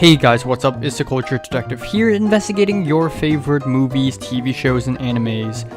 Hey guys, what's up? It's the Culture Detective here, investigating your favorite movies, TV shows, and animes.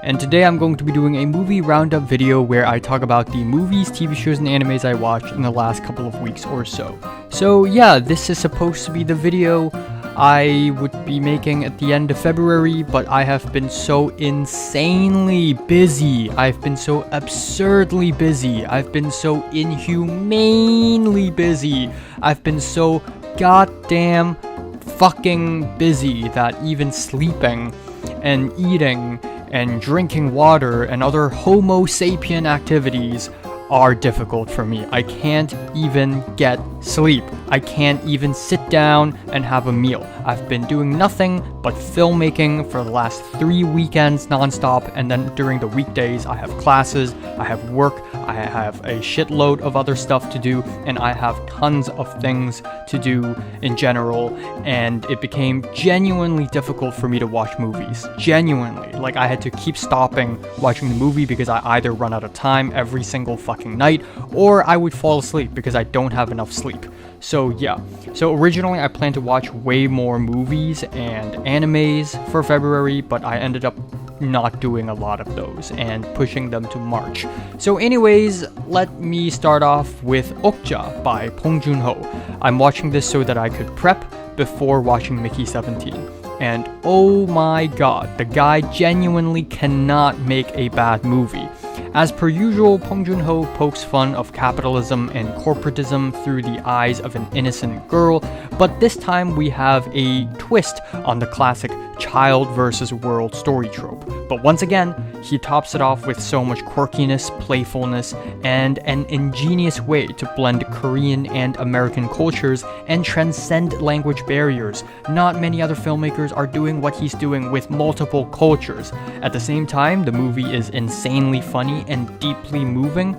And today I'm going to be doing a movie roundup video where I talk about the movies, TV shows, and animes I watched in the last couple of weeks or so. So yeah, this is supposed to be the video I would be making at the end of February, but I have been so insanely busy. I've been so absurdly busy. I've been so inhumanely busy. I've been so goddamn fucking busy that even sleeping and eating and drinking water and other Homo sapien activities are difficult for me. I can't even get sleep. I can't even sit down and have a meal. I've been doing nothing but filmmaking for the last 3 weekends nonstop, and then during the weekdays I have classes, I have work, I have a shitload of other stuff to do, and I have tons of things to do in general, and it became genuinely difficult for me to watch movies. Genuinely. Like, I had to keep stopping watching the movie because I either run out of time every single fucking night, or I would fall asleep because I don't have enough sleep. So yeah, so originally I planned to watch way more movies and animes for February, but I ended up not doing a lot of those and pushing them to March. So anyways, let me start off with Okja by Bong Joon-ho. I'm watching this so that I could prep before watching Mickey 17. And oh my god, the guy genuinely cannot make a bad movie. As per usual, Bong Joon-ho pokes fun of capitalism and corporatism through the eyes of an innocent girl, but this time we have a twist on the classic child versus world story trope. But once again, he tops it off with so much quirkiness, playfulness, and an ingenious way to blend Korean and American cultures and transcend language barriers. Not many other filmmakers are doing what he's doing with multiple cultures. At the same time, the movie is insanely funny and deeply moving,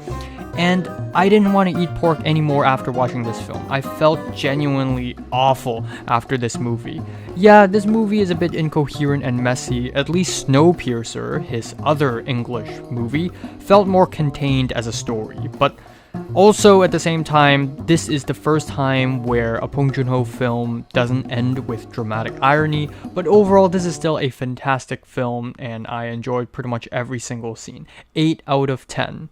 and I didn't want to eat pork anymore after watching this film. I felt genuinely awful after this movie. Yeah, this movie is a bit incoherent and messy. At least Snowpiercer, his other English movie, felt more contained as a story. But also, at the same time, this is the first time where a Bong Joon-ho film doesn't end with dramatic irony, but overall this is still a fantastic film and I enjoyed pretty much every single scene. 8 out of 10.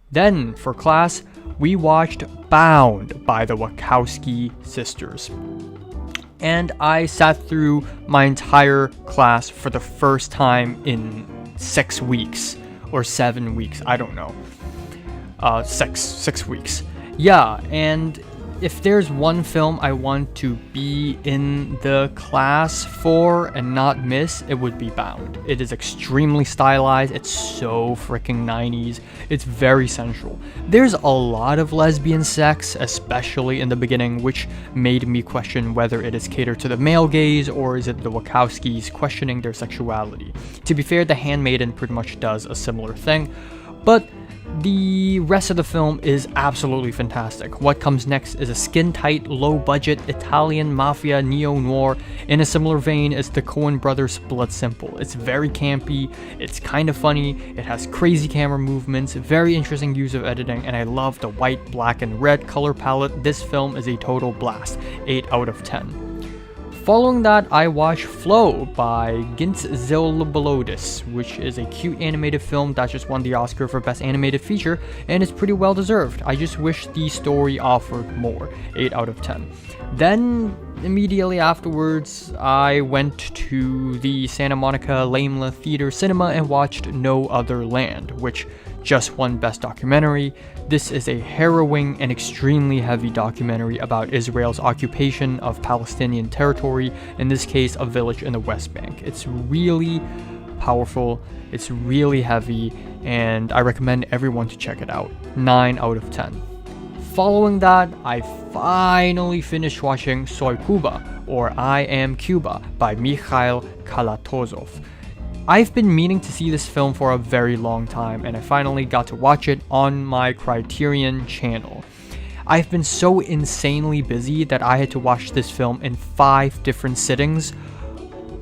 Then, for class, we watched Bound by the Wachowski sisters. And I sat through my entire class for the first time in 6 weeks, or 7 weeks, I don't know. 6 weeks. Yeah, and if there's one film I want to be in the class for and not miss, it would be Bound. It is extremely stylized, it's so freaking 90s, it's very sensual. There's a lot of lesbian sex, especially in the beginning, which made me question whether it is catered to the male gaze or is it the Wachowskis questioning their sexuality. To be fair, The Handmaiden pretty much does a similar thing, but the rest of the film is absolutely fantastic. What comes next is a skin-tight, low-budget Italian mafia neo-noir in a similar vein as the Coen brothers' Blood Simple. It's very campy, it's kind of funny, it has crazy camera movements, very interesting use of editing, and I love the white, black, and red color palette. This film is a total blast. 8 out of 10. Following that, I watched Flow by Gintz Zilbalodis, which is a cute animated film that just won the Oscar for Best Animated Feature, and it's pretty well deserved. I just wish the story offered more. 8 out of 10. Then, immediately afterwards, I went to the Santa Monica Laimla Theater Cinema and watched No Other Land, which just won Best Documentary. This is a harrowing and extremely heavy documentary about Israel's occupation of Palestinian territory, in this case a village in the West Bank. It's really powerful, it's really heavy, and I recommend everyone to check it out. 9 out of 10. Following that, I finally finished watching Soy Cuba, or I Am Cuba, by Mikhail Kalatozov. I've been meaning to see this film for a very long time, and I finally got to watch it on my Criterion channel. I've been so insanely busy that I had to watch this film in 5 different sittings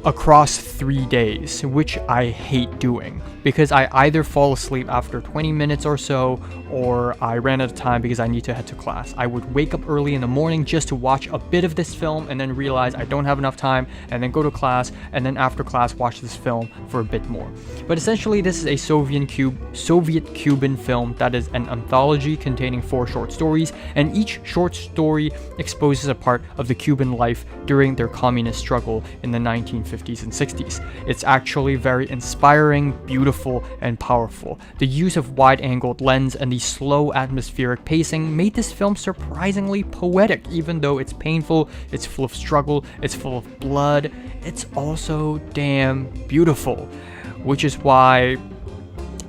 across 3 days, which I hate doing because I either fall asleep after 20 minutes or so, or I ran out of time because I need to head to class. I would wake up early in the morning just to watch a bit of this film and then realize I don't have enough time, and then go to class, and then after class watch this film for a bit more. But essentially, this is a Soviet-Cuban film that is an anthology containing 4 short stories, and each short story exposes a part of the Cuban life during their communist struggle in the 1950s and 60s. It's actually very inspiring, beautiful, and powerful. The use of wide-angled lens and the slow atmospheric pacing made this film surprisingly poetic. Even though it's painful, it's full of struggle, it's full of blood, it's also damn beautiful. Which is why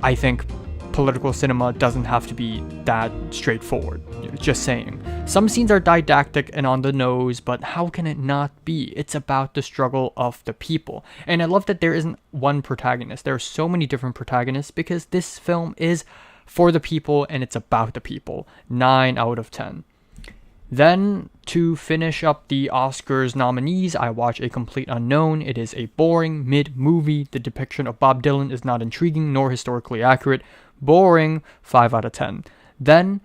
I think political cinema doesn't have to be that straightforward. Just saying. Some scenes are didactic and on the nose, but how can it not be? It's about the struggle of the people. And I love that there isn't one protagonist. There are so many different protagonists because this film is for the people and it's about the people. 9 out of 10. Then, to finish up the Oscars nominees, I watch A Complete Unknown. It is a boring mid-movie. The depiction of Bob Dylan is not intriguing nor historically accurate. Boring, 5 out of 10. Then,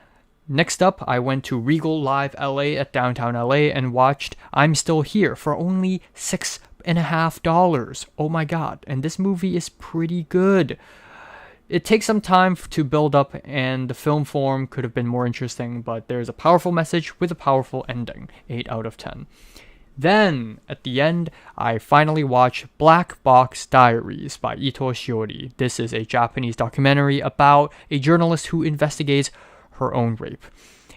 next up, I went to Regal Live LA at downtown LA and watched I'm Still Here for only $6.50. Oh my god, and this movie is pretty good. It takes some time to build up, and the film form could have been more interesting, but there's a powerful message with a powerful ending. 8 out of 10. Then, at the end, I finally watched Black Box Diaries by Ito Shiori. This is a Japanese documentary about a journalist who investigates her own rape.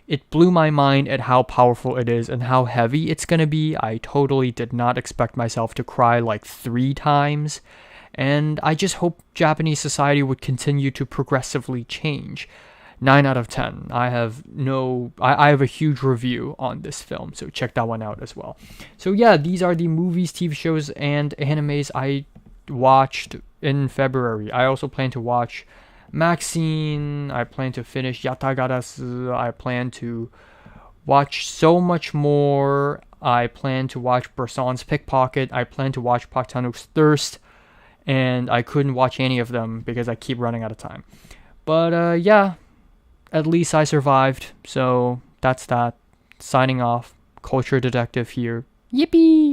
It blew my mind at how powerful it is and how heavy it's gonna be. I totally did not expect myself to cry like 3 times. And I just hope Japanese society would continue to progressively change. 9 out of 10. I have a huge review on this film, so check that one out as well. So yeah, these are the movies, TV shows, and animes I watched in February. I also plan to watch Maxine. I plan to finish Yatagarasu. I plan to watch so much more. I plan to watch Bressan's Pickpocket. I plan to watch Park Chan-wook's Thirst. And I couldn't watch any of them because I keep running out of time. But yeah, at least I survived. So that's that. Signing off. Culture Detective here. Yippee!